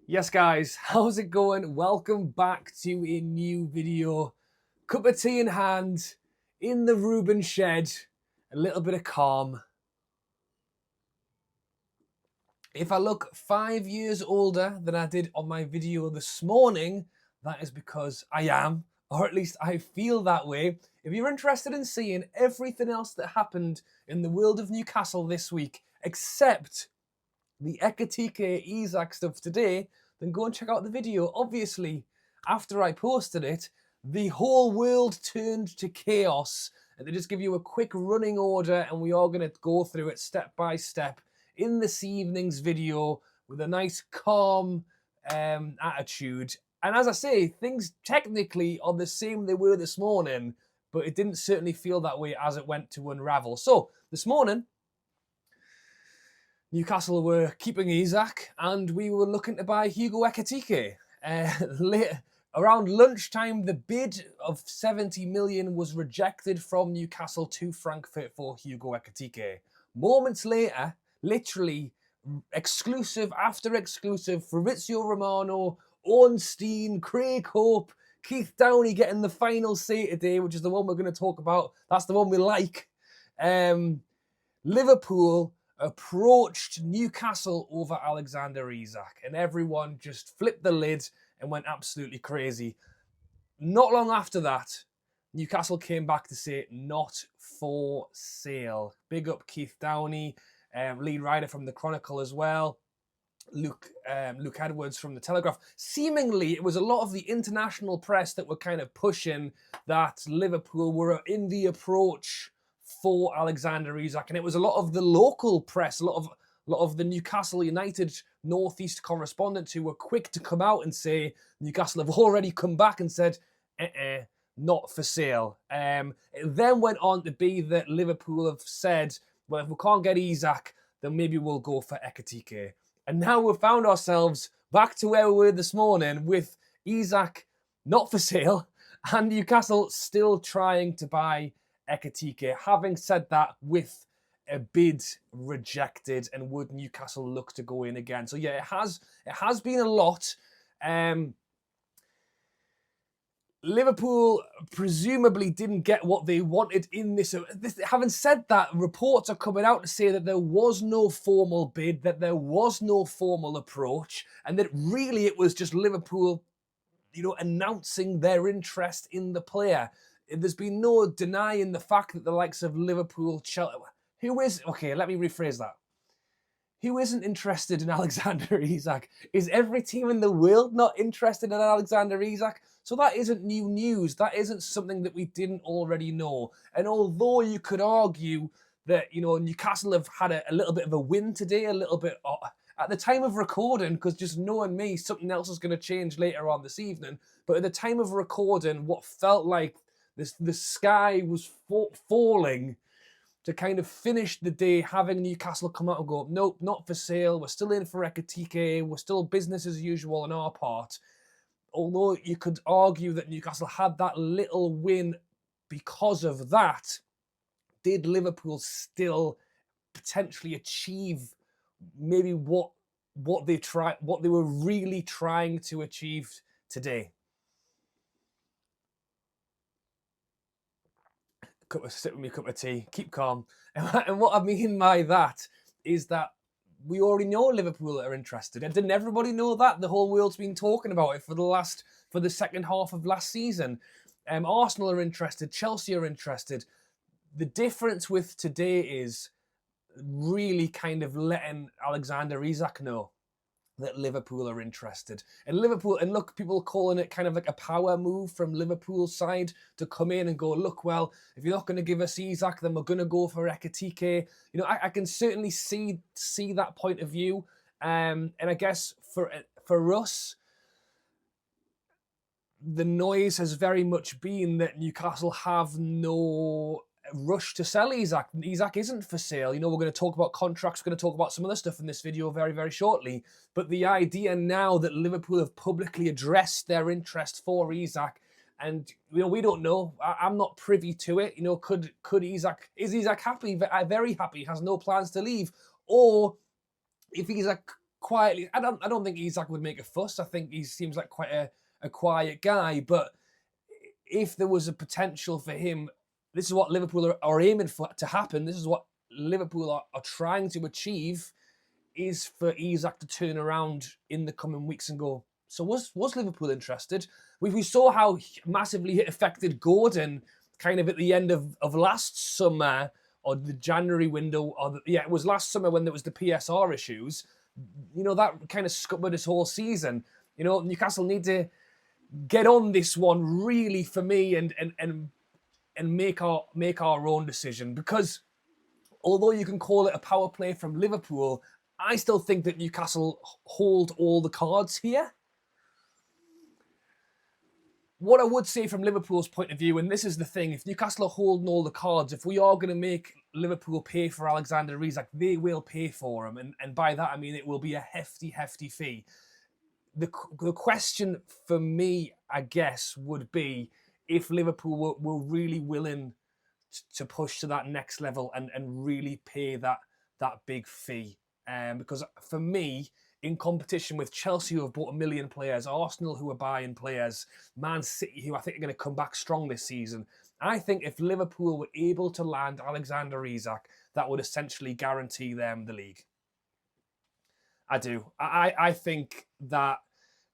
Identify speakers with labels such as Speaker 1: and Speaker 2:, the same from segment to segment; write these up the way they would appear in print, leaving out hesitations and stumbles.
Speaker 1: Yes guys, how's it going? Welcome back to a new video. Cup of tea in hand, in the Reuben shed, a little bit of calm. If I look 5 years older than I did on my video this morning, that is because I am, or at least I feel that way. If you're interested in seeing everything else that happened in the world of Newcastle this week, except the Ekitike Isak stuff today, then go and check out the video. Obviously, after I posted it, the whole world turned to chaos. And they just give you a quick running order, and we are going to go through it step by step in this evening's video with a nice calm attitude. And as I say, things technically are the same they were this morning, but it didn't certainly feel that way as it went to unravel. So this morning, Newcastle were keeping Isak, and we were looking to buy Hugo Ekitike. Around lunchtime, the bid of 70 million was rejected from Newcastle to Frankfurt for Hugo Ekitike. Moments later, literally exclusive after exclusive, Fabrizio Romano, Ornstein, Craig Hope, Keith Downey getting the final say today, which is the one we're going to talk about. That's the one we like. Liverpool approached Newcastle over Alexander Isak, and everyone just flipped the lid and went absolutely crazy. Not long after that, Newcastle came back to say not for sale. Big up Keith Downey, lead writer from the Chronicle as well. Luke Edwards from the Telegraph. Seemingly, it was a lot of the international press that were kind of pushing that Liverpool were in the approach for Alexander Isak, and it was a lot of the local press, a lot of the Newcastle United Northeast correspondents who were quick to come out and say Newcastle have already come back and said, not for sale. It then went on to be that Liverpool have said, well, if we can't get Isak, then maybe we'll go for Ekitike. And now we've found ourselves back to where we were this morning with Isak not for sale and Newcastle still trying to buy Ekitike. Having said that, with a bid rejected, and would Newcastle look to go in again? So yeah, it has been a lot. Liverpool presumably didn't get what they wanted in this. Having said that, reports are coming out to say that there was no formal bid, that there was no formal approach, and that really it was just Liverpool, announcing their interest in the player. There's been no denying the fact that the likes of Liverpool, Chelsea, let me rephrase that. Who isn't interested in Alexander Isak? Is every team in the world not interested in Alexander Isak? So that isn't new news. That isn't something that we didn't already know. And although you could argue that, Newcastle have had a little bit of a win today, a little bit at the time of recording, because just knowing me, something else is going to change later on this evening. But at the time of recording, what felt like the sky was falling to kind of finish the day, having Newcastle come out and go, nope, not for sale. We're still in for Ekitike. We're still business as usual on our part. Although you could argue that Newcastle had that little win because of that, did Liverpool still potentially achieve maybe what they were really trying to achieve today? Sit with me, cup of tea, keep calm. And what I mean by that is that we already know Liverpool are interested. And didn't everybody know that? The whole world's been talking about it for the second half of last season. Arsenal are interested, Chelsea are interested. The difference with today is really kind of letting Alexander Isak know that Liverpool are interested. And look, people calling it kind of like a power move from Liverpool's side to come in and go, look, well, if you're not going to give us Isak, then we're going to go for Ekitike. I can certainly see that point of view. And I guess for us, the noise has very much been that Newcastle have no rush to sell Isak. Isak isn't for sale. We're going to talk about contracts. We're going to talk about some other stuff in this video very, very shortly. But the idea now that Liverpool have publicly addressed their interest for Isak, and we don't know. I'm not privy to it. Could Isak, is Isak happy? Very happy. Has no plans to leave. Or if Isak quietly. I don't think Isak would make a fuss. I think he seems like quite a quiet guy. But if there was a potential for him, this is what Liverpool are aiming for to happen. This is what Liverpool are trying to achieve, is for Isak to turn around in the coming weeks and go, so was Liverpool interested? We saw how massively it affected Gordon kind of at the end of last summer, or the January window, it was last summer when there was the PSR issues. That kind of scuppered his whole season. Newcastle need to get on this one really for me and make our own decision, because although you can call it a power play from Liverpool, I still think that Newcastle hold all the cards here. What I would say from Liverpool's point of view, and this is the thing, if Newcastle are holding all the cards, if we are going to make Liverpool pay for Alexander Isak, they will pay for him. And by that, I mean it will be a hefty, hefty fee. The question for me, I guess, would be if Liverpool were really willing to push to that next level and really pay that big fee. Because for me, in competition with Chelsea, who have bought 1 million players, Arsenal, who are buying players, Man City, who I think are going to come back strong this season, I think if Liverpool were able to land Alexander Isak, that would essentially guarantee them the league. I do. I think that,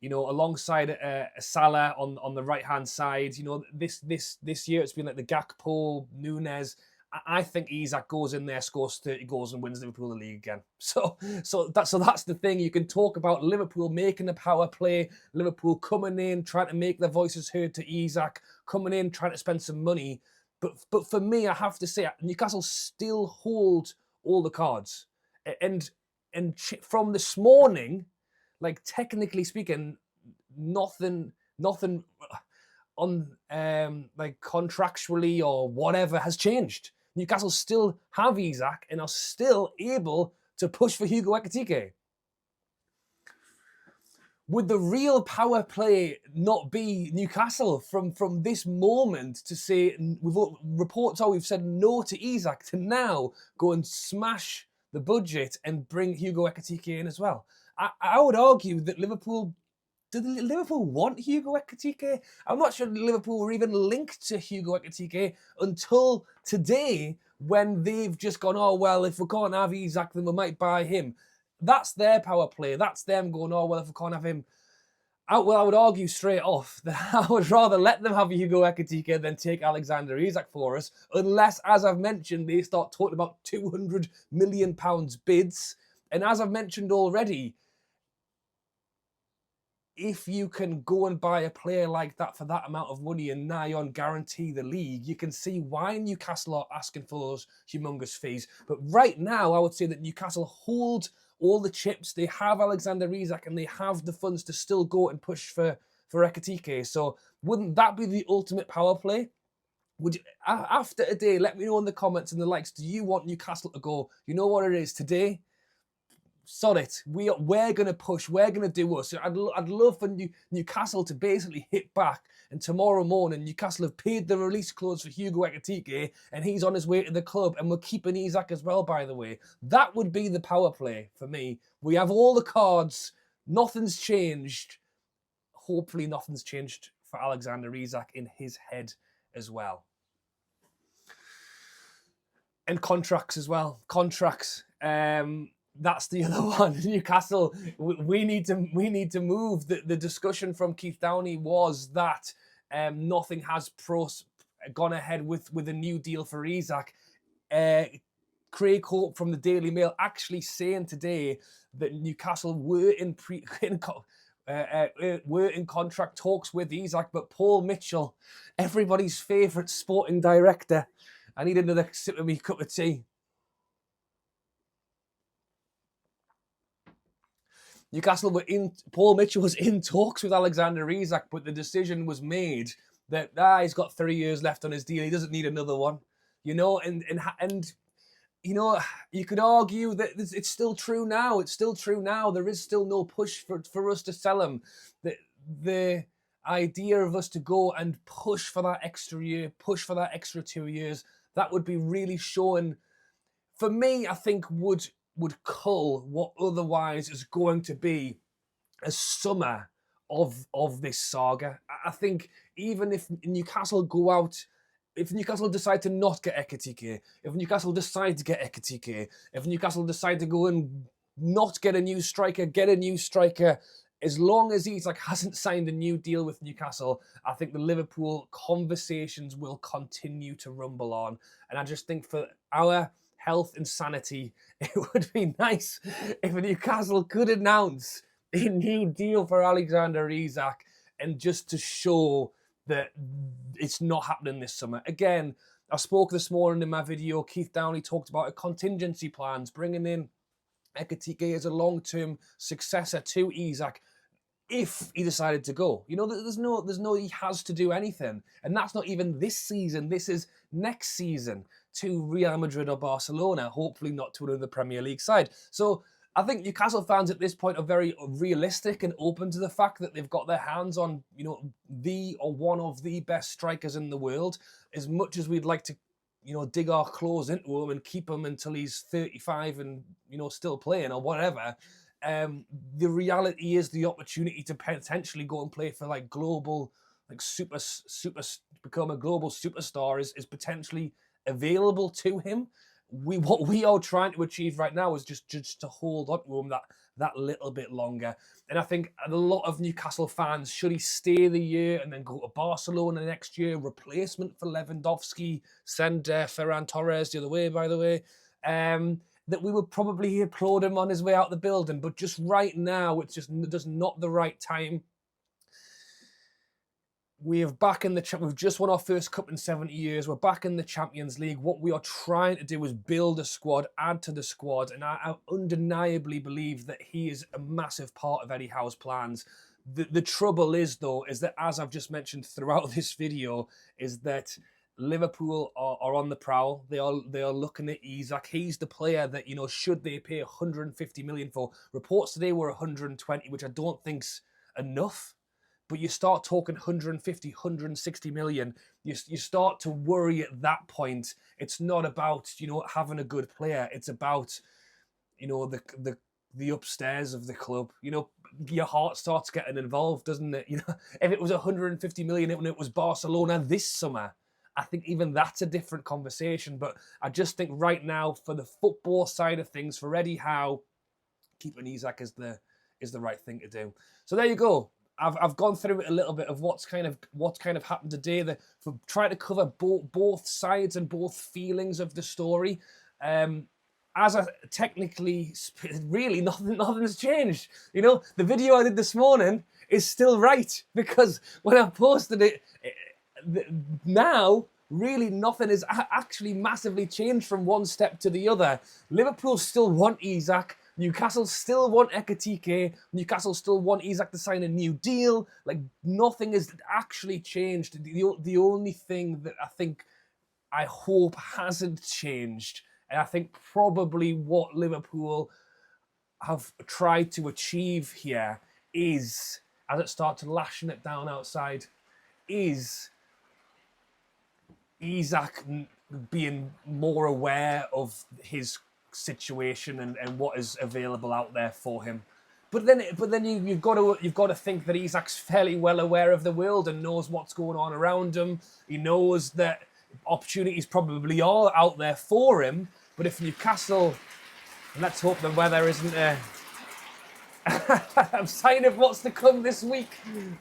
Speaker 1: alongside Salah on the right-hand side, this year it's been like the Gakpo, Nunes. I think Isak goes in there, scores 30 goals and wins Liverpool the league again. So that's the thing. You can talk about Liverpool making a power play, Liverpool coming in, trying to make their voices heard to Isak, coming in, trying to spend some money. But for me, I have to say, Newcastle still hold all the cards. And from this morning, like technically speaking, nothing on like contractually or whatever has changed. Newcastle still have Isak and are still able to push for Hugo Ekitike. Would the real power play not be Newcastle from this moment to say, reports are we've said no to Isak, to now go and smash the budget and bring Hugo Ekitike in as well? I would argue that Liverpool... Did Liverpool want Hugo Ekitike? I'm not sure Liverpool were even linked to Hugo Ekitike until today, when they've just gone, oh, well, if we can't have Isak, then we might buy him. That's their power play. That's them going, oh, well, if we can't have him... I would argue straight off that I would rather let them have Hugo Ekitike than take Alexander Isak for us, unless, as I've mentioned, they start talking about £200 million bids. And as I've mentioned already, if you can go and buy a player like that for that amount of money and nigh on guarantee the league, you can see why Newcastle are asking for those humongous fees. But right now, I would say that Newcastle hold all the chips. They have Alexander Isak and they have the funds to still go and push for Ekitike. So wouldn't that be the ultimate power play? Would you, after today, let me know in the comments and the likes, do you want Newcastle to go, you know what it is today? Sod it. We're going to push. We're going to do us. I'd love for Newcastle to basically hit back, and tomorrow morning Newcastle have paid the release clause for Hugo Ekitike and he's on his way to the club, and we're keeping Isak as well, by the way. That would be the power play for me. We have all the cards. Nothing's changed. Hopefully nothing's changed for Alexander Isak in his head as well. And contracts as well. Contracts. That's the other one. Newcastle, we need to move. The discussion from Keith Downey was that nothing has gone ahead with a new deal for Isak. Craig Hope from the Daily Mail actually saying today that Newcastle were in contract talks with Isak, but Paul Mitchell, everybody's favourite sporting director, I need another sip of me cup of tea. Paul Mitchell was in talks with Alexander Isak, but the decision was made that he's got 3 years left on his deal. He doesn't need another one, and you could argue that it's still true now. It's still true now. There is still no push for us to sell him. The idea of us to go and push for that extra year, push for that extra 2 years, that would be really showing, for me, I think would would cull what otherwise is going to be a summer of this saga. I think even if Newcastle go out, if Newcastle decide to not get Ekitike, if Newcastle decide to get Ekitike, if Newcastle decide to go and not get a new striker, get a new striker, as long as Isak hasn't signed a new deal with Newcastle, I think the Liverpool conversations will continue to rumble on. And I just think for our health and sanity, it would be nice if Newcastle could announce a new deal for Alexander Isak, and just to show that it's not happening this summer. Again, I spoke this morning in my video, Keith Downey talked about contingency plans, bringing in Ekitike as a long-term successor to Isak if he decided to go. You know, there's no he has to do anything. And that's not even this season. This is next season to Real Madrid or Barcelona, hopefully not to another Premier League side. So I think Newcastle fans at this point are very realistic and open to the fact that they've got their hands on, you know, the or one of the best strikers in the world. As much as we'd like to, you know, dig our claws into him and keep him until he's 35 and, you know, still playing or whatever, the reality is the opportunity to potentially go and play for like global, like super become a global superstar is potentially available to him. What we are trying to achieve right now is just to hold on to him that little bit longer. And I think a lot of Newcastle fans, should he stay the year and then go to Barcelona next year, replacement for Lewandowski, send Ferran Torres the other way, by the way, that we would probably applaud him on his way out the building. But just right now, it's just not the right time. We are back in the we've just won our first cup in 70 years. We're back in the Champions League. What we are trying to do is build a squad, add to the squad, and I undeniably believe that he is a massive part of Eddie Howe's plans. The trouble is, though, is that, as I've just mentioned throughout this video, is that Liverpool are on the prowl. They are looking at Isak. He's the player that, you know, should they pay 150 million for? Reports today were 120, which I don't think's enough. But you start talking 150, 160 million, you start to worry at that point. It's not about, you know, having a good player. It's about, you know, the upstairs of the club. You know, your heart starts getting involved, doesn't it? You know, if it was 150 million and it was Barcelona this summer, I think even that's a different conversation. But I just think right now, for the football side of things, for Eddie Howe, keeping Isak is the right thing to do. So there you go. I've gone through it a little bit of what's kind of happened today. For trying to cover both sides and both feelings of the story. As I technically, really nothing's changed. You know, the video I did this morning is still right, because when I posted it now, really nothing is actually massively changed from one step to the other. Liverpool still want Isak. Newcastle still want Ekitike. Newcastle still want Isak to sign a new deal. Like, nothing has actually changed. The only thing that I hope hasn't changed, and I think probably what Liverpool have tried to achieve here is, as it starts lashing it down outside, is Isak being more aware of his situation and what is available out there for him. But then you've got to think that Isak's fairly well aware of the world and knows what's going on around him. He knows that opportunities probably are out there for him. But if Newcastle, and let's hope the weather isn't a sign of what's to come this week,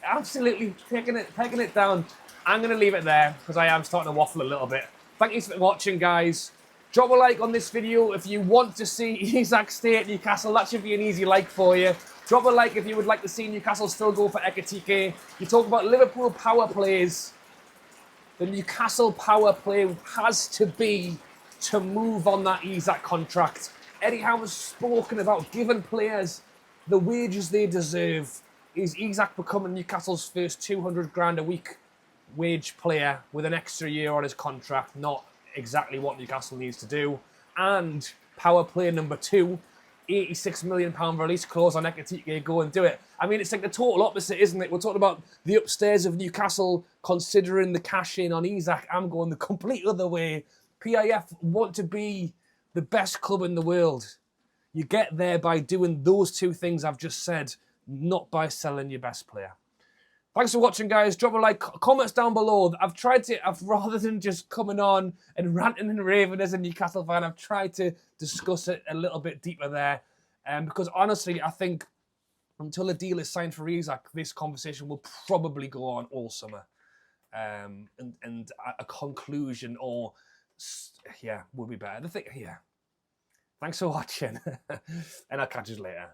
Speaker 1: absolutely taking it down. I'm going to leave it there because I am starting to waffle a little bit. Thank you for watching, guys. Drop a like on this video if you want to see Isak stay at Newcastle. That should be an easy like for you. Drop a like if you would like to see Newcastle still go for Ekitike. You talk about Liverpool power plays. The Newcastle power play has to be to move on that Isak contract. Eddie Howe has spoken about giving players the wages they deserve. Is Isak becoming Newcastle's first 200 grand a week wage player with an extra year on his contract? Not exactly what Newcastle needs to do. And power play number 2, £86 million release clause on Ekitike, go and do it. I mean, it's like the total opposite, isn't it? We're talking about the upstairs of Newcastle considering the cash in on Isak. I'm going the complete other way. PIF want to be the best club in the world. You get there by doing those two things I've just said, not by selling your best player. Thanks for watching, guys. Drop a like, comments down below. I've rather than just coming on and ranting and raving as a Newcastle fan, I've tried to discuss it a little bit deeper there. Because honestly, I think until a deal is signed for Isak, this conversation will probably go on all summer. And a conclusion or, yeah, would be better. Thanks for watching. And I'll catch you later.